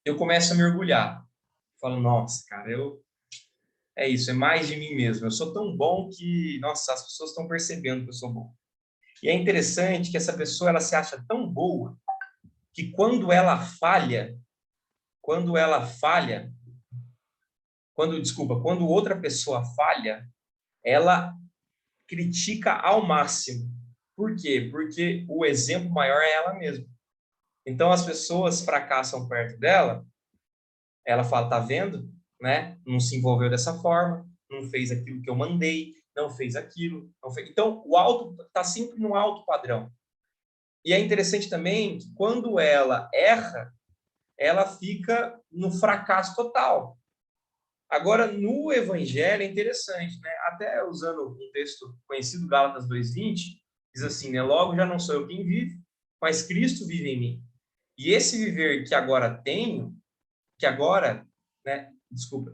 eu começo a me orgulhar. Falo, nossa, cara, é isso, é mais de mim mesmo. Eu sou tão bom que, nossa, as pessoas estão percebendo que eu sou bom. E é interessante que essa pessoa, ela se acha tão boa que quando outra pessoa falha, ela critica ao máximo. Por quê? Porque o exemplo maior é ela mesma. Então, as pessoas fracassam perto dela, ela fala, tá vendo? Né? Não se envolveu dessa forma, não fez aquilo que eu mandei, não fez aquilo. Não fez... Então, o alto está sempre no alto padrão. E é interessante também que quando ela erra, ela fica no fracasso total. Agora, no Evangelho é interessante, né? Até usando um texto conhecido, Gálatas 2:20, diz assim, né? Logo já não sou eu quem vive, mas Cristo vive em mim. E esse viver que agora tenho,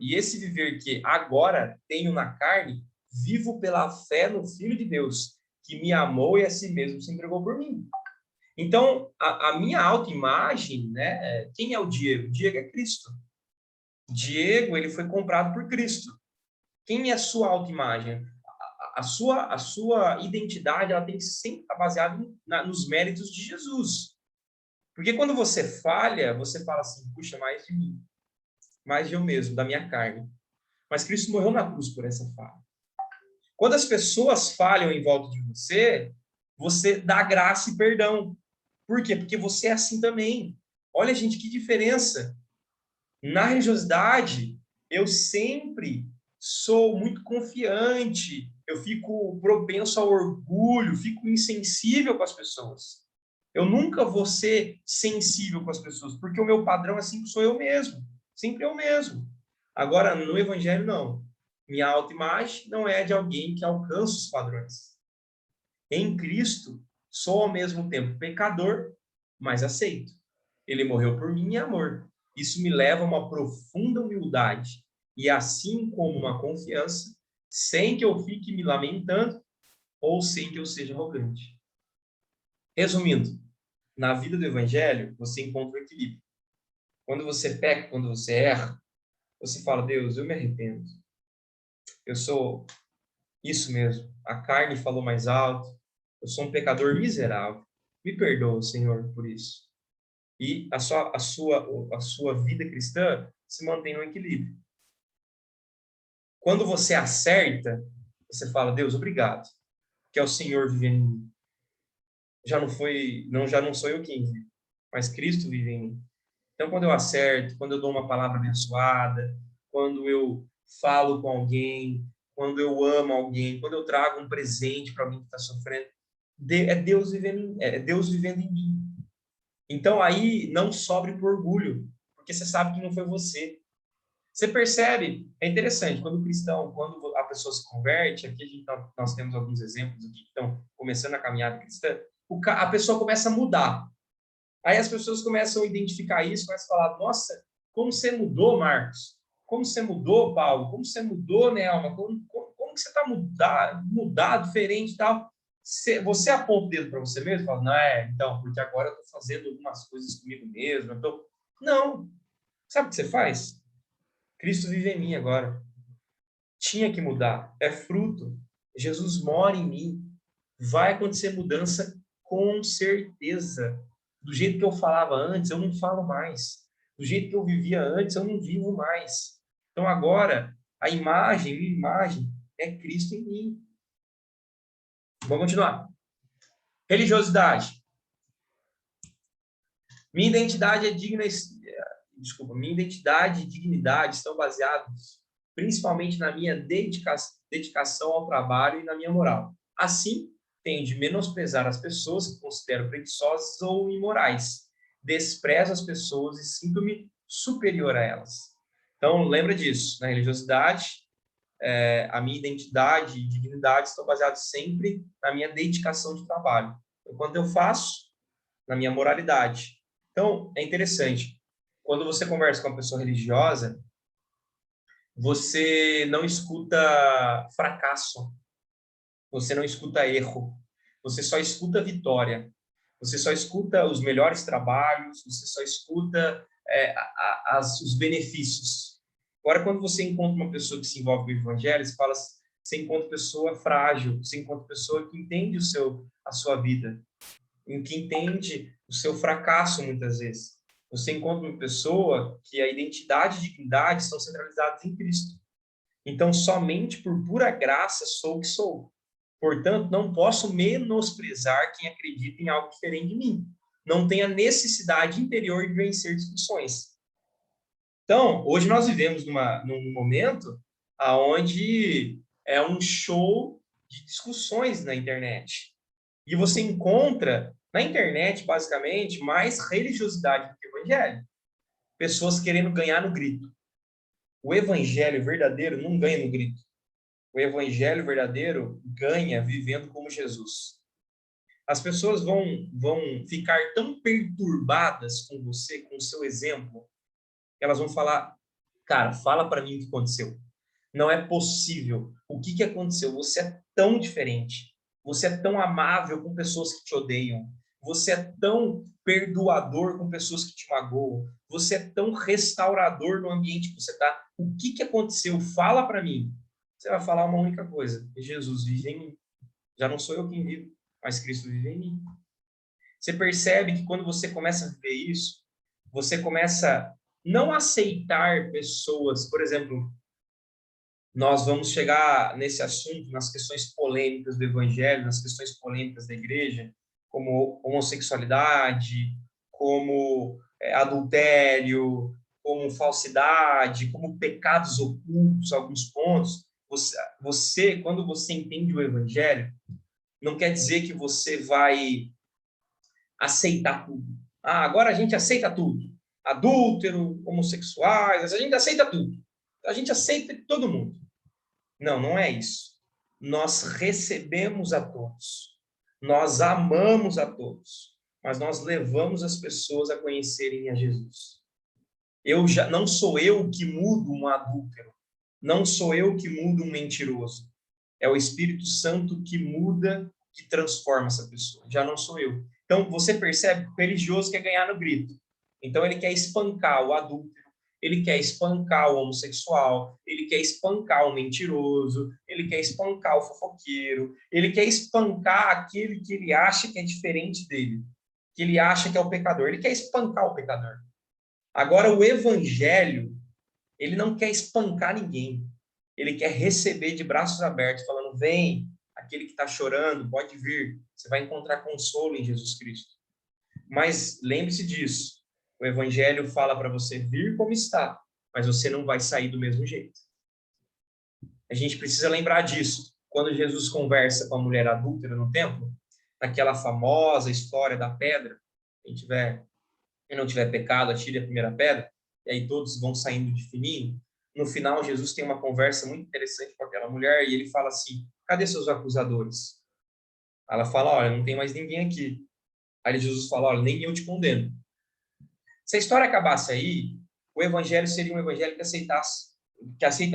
e esse viver que agora tenho na carne, vivo pela fé no Filho de Deus, que me amou e a si mesmo se entregou por mim. Então, a minha autoimagem, né? Quem é o Diego? O Diego é Cristo. Diego, ele foi comprado por Cristo. Quem é a sua autoimagem? A sua identidade, ela tem que sempre estar baseada nos méritos de Jesus. Porque quando você falha, você fala assim, puxa, mais de mim, mais de eu mesmo, da minha carne. Mas Cristo morreu na cruz por essa falha. Quando as pessoas falham em volta de você, você dá graça e perdão. Por quê? Porque você é assim também. Olha, gente, que diferença. Na religiosidade, eu sempre sou muito confiante, eu fico propenso ao orgulho, fico insensível com as pessoas. Eu nunca vou ser sensível com as pessoas, porque o meu padrão é sempre sou eu mesmo, sempre eu mesmo. Agora, no Evangelho, não. Minha autoimagem não é de alguém que alcança os padrões. Em Cristo, sou ao mesmo tempo pecador, mas aceito. Ele morreu por mim em amor. Isso me leva a uma profunda humildade e assim como uma confiança, sem que eu fique me lamentando ou sem que eu seja arrogante. Resumindo, na vida do evangelho, você encontra o equilíbrio. Quando você peca, quando você erra, você fala, Deus, eu me arrependo. Eu sou isso mesmo. A carne falou mais alto. Eu sou um pecador miserável. Me perdoa, Senhor, por isso. E a sua vida cristã se mantém no equilíbrio. Quando você acerta, você fala, Deus, obrigado, que é o Senhor vivendo em mim. Já não sou eu quem vive, mas Cristo vive em mim. Então, quando eu acerto, quando eu dou uma palavra abençoada, quando eu falo com alguém, quando eu amo alguém, quando eu trago um presente para alguém que está sofrendo, é Deus vivendo em mim. Então, aí, não sobre por orgulho, porque você sabe que não foi você. Você percebe, é interessante, quando a pessoa se converte, aqui nós temos alguns exemplos aqui que estão começando a caminhada cristã, a pessoa começa a mudar. Aí as pessoas começam a identificar isso, começam a falar, nossa, como você mudou, Marcos? Como você mudou, Paulo? Como você mudou, Nelma? Como que você está mudado, diferente e tal? Você aponta o dedo para você mesmo e fala, não, então, porque agora eu estou fazendo algumas coisas comigo mesmo. Não. Sabe o que você faz? Cristo vive em mim agora. Tinha que mudar. É fruto. Jesus mora em mim. Vai acontecer mudança com certeza. Do jeito que eu falava antes, eu não falo mais. Do jeito que eu vivia antes, eu não vivo mais. Então agora, minha imagem é Cristo em mim. Vamos continuar. Religiosidade. Minha identidade minha identidade e dignidade estão baseados principalmente na minha dedicação ao trabalho e na minha moral. Assim, tenho de menosprezar as pessoas que considero preguiçosas ou imorais. Desprezo as pessoas e sinto-me superior a elas. Então, lembra disso. Na religiosidade, a minha identidade e dignidade estão baseados sempre na minha dedicação de trabalho. Enquanto eu faço, na minha moralidade. Então, é interessante. Quando você conversa com uma pessoa religiosa, você não escuta fracasso, você não escuta erro, você só escuta vitória, você só escuta os melhores trabalhos, você só escuta os benefícios. Agora, quando você encontra uma pessoa que se envolve com o evangelho, você encontra pessoa frágil, você encontra pessoa que entende a sua vida, que entende o seu fracasso muitas vezes. Você encontra uma pessoa que a identidade e dignidade são centralizadas em Cristo. Então, somente por pura graça sou o que sou. Portanto, não posso menosprezar quem acredita em algo diferente de mim. Não tem a necessidade interior de vencer discussões. Então, hoje nós vivemos num momento onde é um show de discussões na internet. E você encontra na internet, basicamente, mais religiosidade do que o evangelho. Pessoas querendo ganhar no grito. O evangelho verdadeiro não ganha no grito. O evangelho verdadeiro ganha vivendo como Jesus. As pessoas vão ficar tão perturbadas com você, com o seu exemplo, que elas vão falar, cara, fala para mim o que aconteceu. Não é possível. O que aconteceu? Você é tão diferente. Você é tão amável com pessoas que te odeiam. Você é tão perdoador com pessoas que te magoam. Você é tão restaurador no ambiente que você está. O que aconteceu? Fala para mim. Você vai falar uma única coisa. Jesus vive em mim. Já não sou eu quem vive, mas Cristo vive em mim. Você percebe que quando você começa a viver isso, você começa não a aceitar pessoas, por exemplo, nós vamos chegar nesse assunto, nas questões polêmicas do evangelho, nas questões polêmicas da igreja, como homossexualidade, como adultério, como falsidade, como pecados ocultos, alguns pontos. Quando você entende o evangelho, não quer dizer que você vai aceitar tudo. Agora a gente aceita tudo. Adúltero, homossexuais, a gente aceita tudo. A gente aceita todo mundo. Não, não é isso. Nós recebemos a todos. Nós amamos a todos. Mas nós levamos as pessoas a conhecerem a Jesus. Não sou eu que mudo um adúltero. Não sou eu que mudo um mentiroso. É o Espírito Santo que muda, que transforma essa pessoa. Já não sou eu. Então, você percebe que o religioso quer ganhar no grito. Então, ele quer espancar o adúltero, ele quer espancar o homossexual, ele quer espancar o mentiroso, ele quer espancar o fofoqueiro, ele quer espancar aquele que ele acha que é diferente dele, que ele acha que é o pecador. Ele quer espancar o pecador. Agora, o evangelho, ele não quer espancar ninguém. Ele quer receber de braços abertos, falando, vem, aquele que está chorando, pode vir. Você vai encontrar consolo em Jesus Cristo. Mas lembre-se disso. O evangelho fala para você vir como está, mas você não vai sair do mesmo jeito. A gente precisa lembrar disso. Quando Jesus conversa com a mulher adúltera no templo, naquela famosa história da pedra, quem não tiver pecado, atire a primeira pedra, e aí todos vão saindo de fininho. No final, Jesus tem uma conversa muito interessante com aquela mulher, e ele fala assim, cadê seus acusadores? Ela fala, olha, não tem mais ninguém aqui. Aí Jesus fala, olha, nem eu te condeno. Se a história acabasse aí, o evangelho seria um evangelho que aceita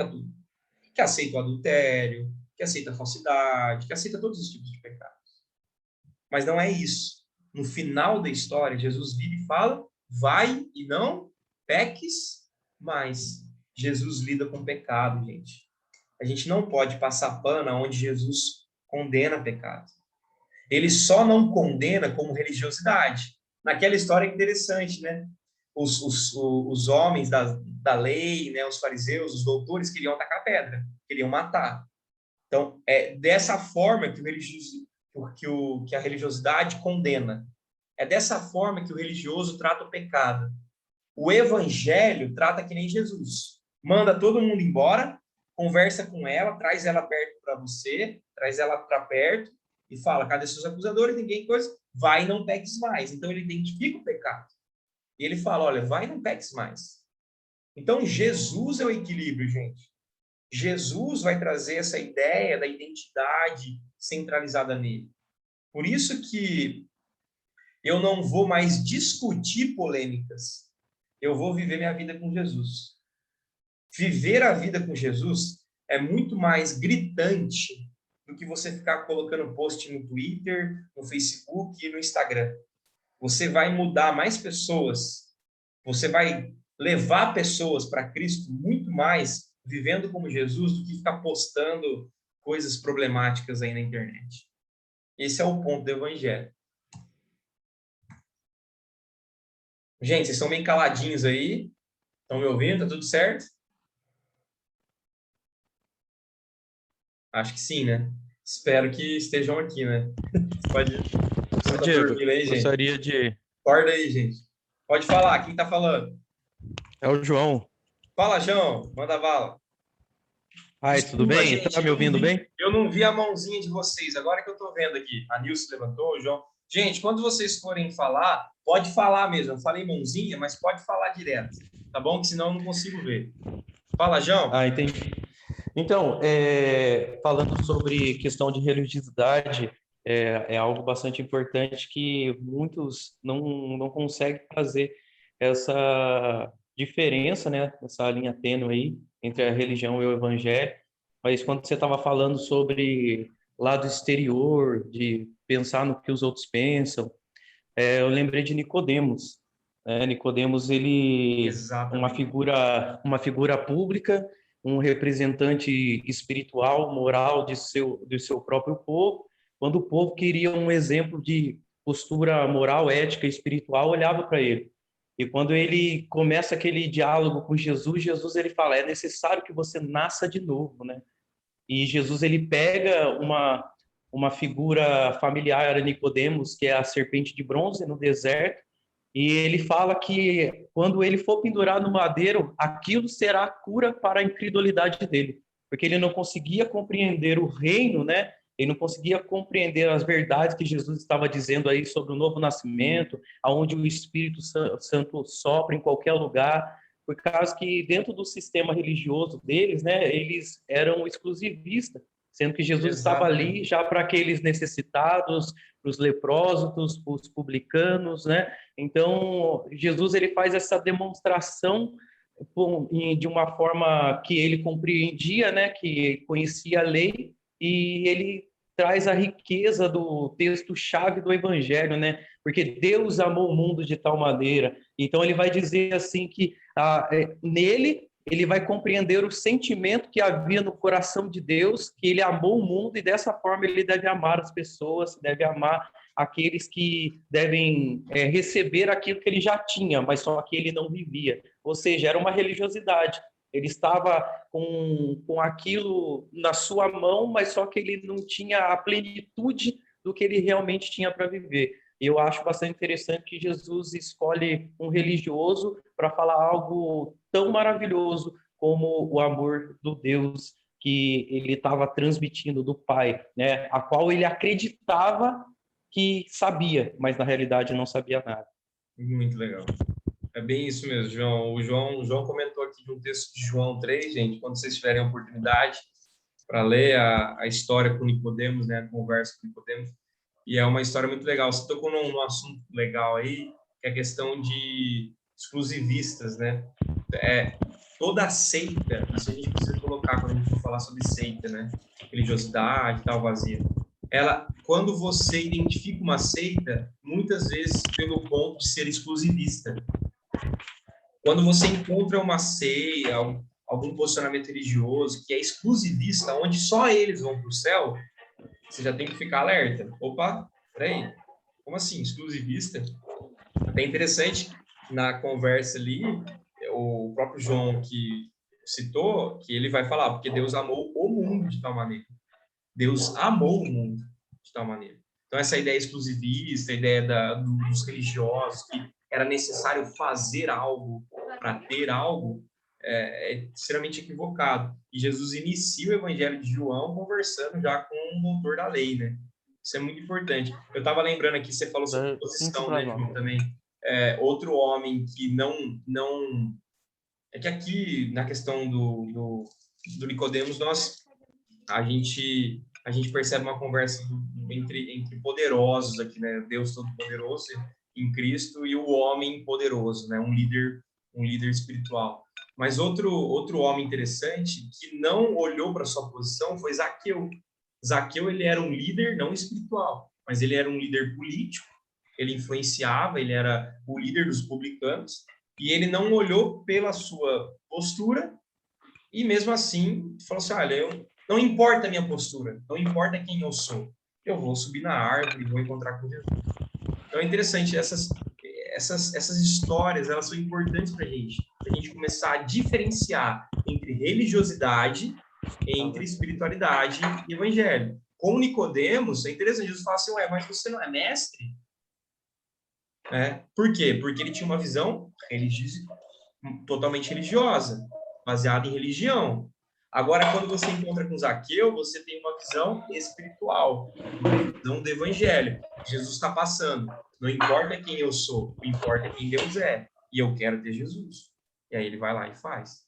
tudo. Que aceita o adultério, que aceita a falsidade, que aceita todos os tipos de pecados. Mas não é isso. No final da história, Jesus vira e fala, vai e não peques mais. Jesus lida com pecado, gente. A gente não pode passar pano onde Jesus condena pecado. Ele só não condena como religiosidade. Naquela história é interessante, né? Os homens da lei, né? Os fariseus, os doutores, queriam atacar pedra, queriam matar. Então, é dessa forma que a religiosidade condena. É dessa forma que o religioso trata o pecado. O evangelho trata que nem Jesus. Manda todo mundo embora, conversa com ela, traz ela perto para você, traz ela para perto e fala, cadê seus acusadores? Ninguém coisa, vai e não peques mais. Então ele identifica o pecado. E ele fala, olha, vai e não peques mais. Então Jesus é o equilíbrio, gente. Jesus vai trazer essa ideia da identidade centralizada nele. Por isso que eu não vou mais discutir polêmicas. Eu vou viver minha vida com Jesus. Viver a vida com Jesus é muito mais gritante do que você ficar colocando post no Twitter, no Facebook e no Instagram. Você vai mudar mais pessoas, você vai levar pessoas para Cristo muito mais vivendo como Jesus do que ficar postando coisas problemáticas aí na internet. Esse é o ponto do evangelho. Gente, vocês estão bem caladinhos aí? Estão me ouvindo? Tá tudo certo? Acho que sim, né? Espero que estejam aqui, né? Pode. Você tá Diego, dormindo aí, gente? gostaria de. Acorda aí, gente. Pode falar, quem tá falando? É o João. Fala, João, manda bala. Ai, tudo Desculpa, bem? Tá gente, me ouvindo bem? eu não vi a mãozinha de vocês, agora que eu tô vendo aqui. A Nilce levantou, o João. Gente, quando vocês forem falar, pode falar mesmo. Eu falei mãozinha, mas pode falar direto, tá bom? Que senão eu não consigo ver. Fala, João. Ah, entendi. Então, falando sobre questão de religiosidade, é algo bastante importante que muitos não conseguem fazer essa diferença, né? Essa linha tênue aí entre a religião e o evangelho. Mas quando você estava falando sobre lado exterior, de pensar no que os outros pensam, eu lembrei de Nicodemos. Nicodemos, ele Exatamente. uma figura pública, um representante espiritual, moral de seu próprio povo. Quando o povo queria um exemplo de postura moral, ética e espiritual, olhava para ele. E quando ele começa aquele diálogo com Jesus, Jesus ele fala: é necessário que você nasça de novo, né? E Jesus ele pega uma figura familiar a Nicodemos, que é a serpente de bronze no deserto, e ele fala que quando ele for pendurar no madeiro, aquilo será a cura para a incredulidade dele, porque ele não conseguia compreender o reino, né? Ele não conseguia compreender as verdades que Jesus estava dizendo aí sobre o novo nascimento, aonde o Espírito Santo sopra em qualquer lugar, por causa que dentro do sistema religioso deles, né, eles eram exclusivistas, sendo que Jesus estava ali Exatamente. já para aqueles necessitados, para os leprosos, para os publicanos, né? Então, Jesus ele faz essa demonstração de uma forma que ele compreendia, né, que conhecia a lei, e ele traz a riqueza do texto-chave do evangelho, né? Porque Deus amou o mundo de tal maneira. Então ele vai dizer assim que nele ele vai compreender o sentimento que havia no coração de Deus, que ele amou o mundo e dessa forma ele deve amar as pessoas, deve amar aqueles que devem receber aquilo que ele já tinha, mas só que ele não vivia. Ou seja, era uma religiosidade. Ele estava com aquilo na sua mão, mas só que ele não tinha a plenitude do que ele realmente tinha para viver. E eu acho bastante interessante que Jesus escolhe um religioso para falar algo tão maravilhoso como o amor do Deus que ele estava transmitindo do Pai, né? A qual ele acreditava que sabia, mas na realidade não sabia nada. Muito legal. É bem isso mesmo, João. O João comentou aqui de um texto de João 3, gente, quando vocês tiverem a oportunidade para ler a história com Nicodemos, né, a conversa com Nicodemos, e é uma história muito legal. Você tocou num assunto legal aí, que é a questão de exclusivistas, né? Toda seita, isso a gente precisa colocar quando a gente for falar sobre seita, né? Religiosidade e tal, vazia. Quando você identifica uma seita, muitas vezes pelo ponto de ser exclusivista. Quando você encontra uma ceia, algum posicionamento religioso que é exclusivista, onde só eles vão para o céu, você já tem que ficar alerta. Opa, peraí, como assim, exclusivista? Até interessante, na conversa ali, o próprio João que citou, que ele vai falar, porque Deus amou o mundo de tal maneira. Deus amou o mundo de tal maneira. Então, essa ideia exclusivista, a ideia dos religiosos, que era necessário fazer algo para ter algo, é extremamente equivocado. E Jesus inicia o evangelho de João conversando já com um doutor da lei, né? Isso é muito importante. Eu estava lembrando aqui, você falou sobre Sim, sem posição, né, problema. João, também. Outro homem que não... É que aqui, na questão do Nicodemos, a gente percebe uma conversa entre poderosos aqui, né? Deus Todo-Poderoso em Cristo e o homem poderoso, né? Um líder espiritual. Mas outro homem interessante que não olhou para sua posição foi Zaqueu. Zaqueu, ele era um líder não espiritual, mas ele era um líder político, ele influenciava, ele era o líder dos publicanos, e ele não olhou pela sua postura, e mesmo assim falou assim, olha, não importa a minha postura, não importa quem eu sou, eu vou subir na árvore e vou encontrar com Jesus. Então é interessante, essas histórias, elas são importantes para a gente começar a diferenciar entre religiosidade, entre espiritualidade e evangelho. Com Nicodemos, é interessante, Jesus fala assim, mas você não é mestre? Por quê? Porque ele tinha uma visão totalmente religiosa, baseada em religião. Agora, quando você encontra com Zaqueu, você tem uma visão espiritual, uma visão do evangelho. Jesus está passando. Não importa quem eu sou, o importa quem Deus é. E eu quero ter Jesus. E aí ele vai lá e faz.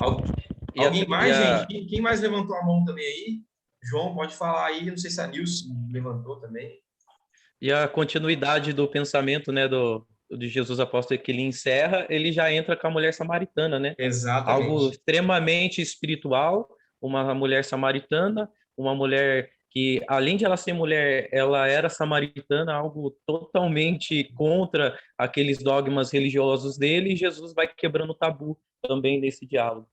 Alguém mais, gente? Quem mais levantou a mão também aí? João, pode falar aí. Não sei se a Nilson levantou também. E a continuidade do pensamento, né, de Jesus apóstolo, que ele encerra, ele já entra com a mulher samaritana, né? Exatamente. Algo extremamente espiritual, uma mulher samaritana, uma mulher que, além de ela ser mulher, ela era samaritana, algo totalmente contra aqueles dogmas religiosos dele, e Jesus vai quebrando o tabu também nesse diálogo.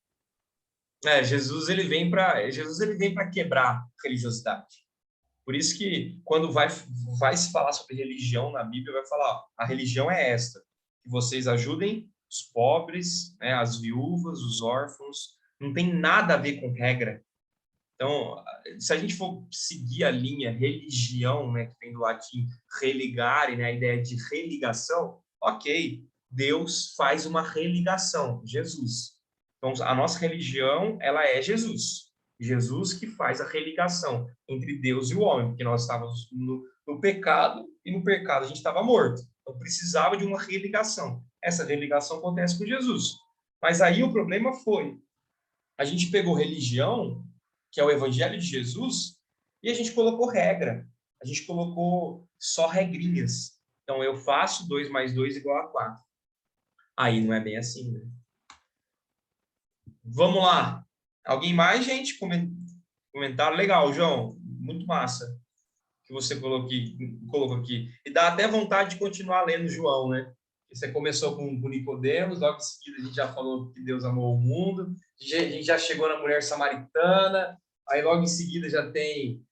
Jesus ele vem para quebrar a religiosidade. Por isso que quando vai se falar sobre religião na Bíblia, vai falar, ó, a religião é esta, que vocês ajudem os pobres, né, as viúvas, os órfãos, não tem nada a ver com regra. Então, se a gente for seguir a linha religião, né, que vem do latim religare, né, a ideia de religação, ok, Deus faz uma religação, Jesus. Então, a nossa religião, ela é Jesus. Jesus que faz a religação entre Deus e o homem, porque nós estávamos no pecado, e no pecado a gente estava morto. Então, precisava de uma religação. Essa religação acontece com Jesus. Mas aí o problema foi, a gente pegou religião, que é o evangelho de Jesus, e a gente colocou regra. A gente colocou só regrinhas. Então, eu faço 2 mais 2 igual a 4. Aí não é bem assim, né? Vamos lá. Alguém mais, gente? Comentário legal, João. Muito massa que você colocou aqui. E dá até vontade de continuar lendo João, né? Você começou com Nicodemos, logo em seguida a gente já falou que Deus amou o mundo, a gente já chegou na mulher samaritana, aí logo em seguida já tem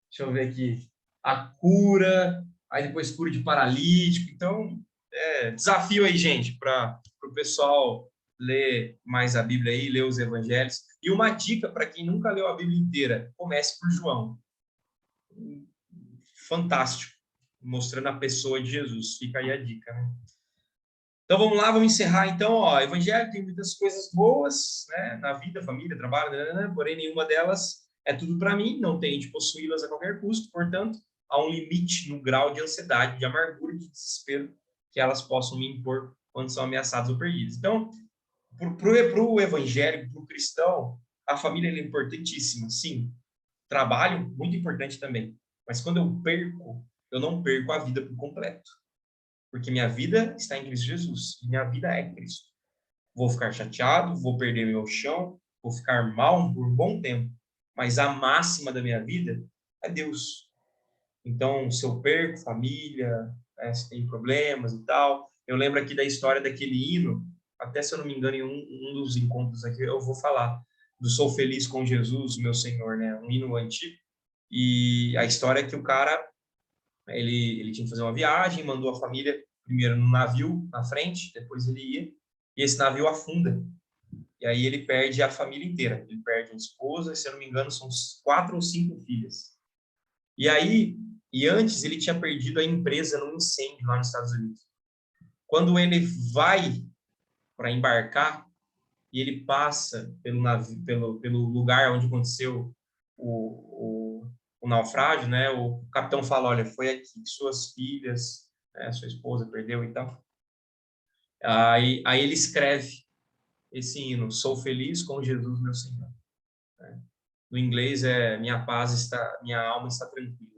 deixa eu ver aqui, a cura, aí depois cura de paralítico. Então, desafio aí, gente, para o pessoal ler mais a Bíblia aí, ler os evangelhos. E uma dica para quem nunca leu a Bíblia inteira, comece por João. Fantástico, mostrando a pessoa de Jesus. Fica aí a dica, né? Então vamos lá, vamos encerrar. Então, ó, evangelho tem muitas coisas boas, né, na vida, família, trabalho, né, porém nenhuma delas é tudo para mim, não tem de possuí-las a qualquer custo, portanto, há um limite no grau de ansiedade, de amargura, de desespero que elas possam me impor quando são ameaçadas ou perdidas. Então, para o evangélico, para o cristão, a família é importantíssima, sim. Trabalho, muito importante também. Mas quando eu não perco a vida por completo. Porque minha vida está em Cristo Jesus. Minha vida é Cristo. Vou ficar chateado, vou perder meu chão, vou ficar mal por um bom tempo. Mas a máxima da minha vida é Deus. Então, se eu perco família, se tem problemas e tal. Eu lembro aqui da história daquele hino, até se eu não me engano, em um dos encontros aqui, eu vou falar do Sou Feliz com Jesus, meu Senhor, né? Um hino antigo. E a história é que o cara, ele tinha que fazer uma viagem, mandou a família primeiro no navio na frente, depois ele ia, e esse navio afunda. E aí ele perde a família inteira. Ele perde a esposa, se eu não me engano, são 4 ou 5 filhas. E aí, antes ele tinha perdido a empresa num incêndio lá nos Estados Unidos. Quando ele vai para embarcar e ele passa pelo navio, pelo lugar onde aconteceu o naufrágio, né? O capitão fala, olha, foi aqui que suas filhas, né, sua esposa perdeu e tal. Aí ele escreve esse hino, sou feliz com Jesus, meu Senhor. No inglês minha alma está tranquila.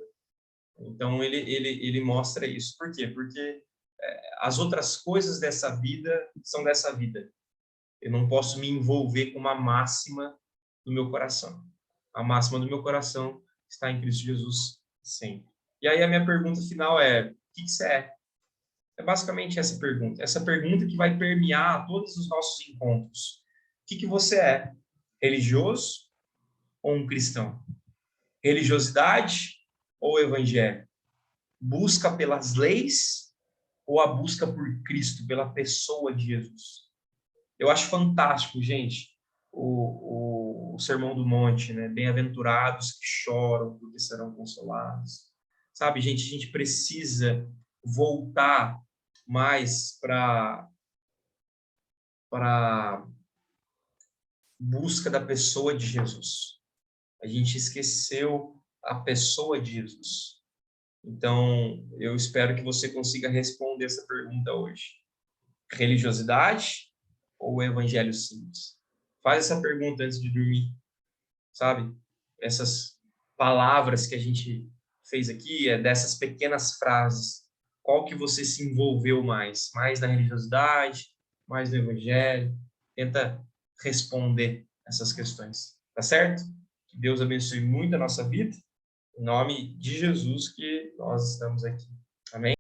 Então ele mostra isso. Por quê? Porque as outras coisas dessa vida são dessa vida. Eu não posso me envolver com uma máxima do meu coração. A máxima do meu coração está em Cristo Jesus sempre. E aí a minha pergunta final é: o que você é? É basicamente essa pergunta. Essa pergunta que vai permear todos os nossos encontros. O que você é? Religioso ou um cristão? Religiosidade ou evangelho? Busca pelas leis ou a busca por Cristo, pela pessoa de Jesus? Eu acho fantástico, gente, o Sermão do Monte, né? Bem-aventurados que choram, porque serão consolados. Sabe, gente, a gente precisa voltar mais para busca da pessoa de Jesus. A gente esqueceu a pessoa de Jesus. Então, eu espero que você consiga responder essa pergunta hoje. Religiosidade ou evangelho simples? Faz essa pergunta antes de dormir, sabe? Essas palavras que a gente fez aqui, dessas pequenas frases, qual que você se envolveu mais? Mais na religiosidade? Mais no evangelho? Tenta responder essas questões, tá certo? Que Deus abençoe muito a nossa vida. Em nome de Jesus que nós estamos aqui. Amém?